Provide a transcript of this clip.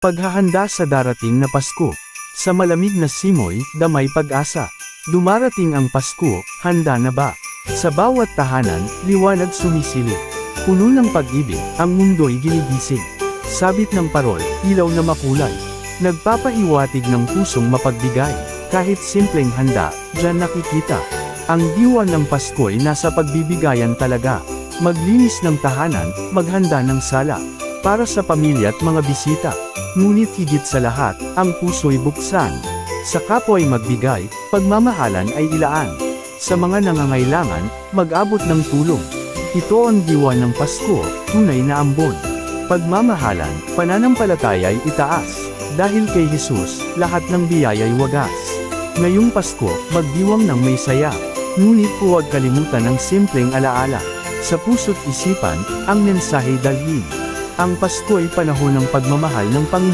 Paghahanda sa darating na Pasko. Sa malamig na simoy, damay pag-asa. Dumarating ang Pasko, handa na ba? Sa bawat tahanan, liwanag sumisilip. Puno ng pag-ibig, ang mundo'y ginigising. Sabit ng parol, ilaw na makulay. Nagpapahiwatig ng pusong mapagbigay. Kahit simpleng handa, diyan nakikita. Ang diwa ng Pasko'y nasa pagbibigayan talaga. Maglinis ng tahanan, maghanda ng sala. Para sa pamilya at mga bisita. Ngunit higit sa lahat, ang puso'y buksan. Sa kapwa'y magbigay, pagmamahalan ay ilaan. Sa mga nangangailangan, mag-abot ng tulong. Ito ang diwa ng Pasko, tunay na ambon. Pagmamahalan, pananampalataya'y itaas. Dahil kay Jesus, lahat ng biyaya'y wagas. Ngayong Pasko, magdiwang ng may saya. Ngunit huwag kalimutan ang simpleng alaala. Sa puso't isipan, ang mensahe dalhin. Ang Pasko ay panahon ng pagmamahal ng Panginoon.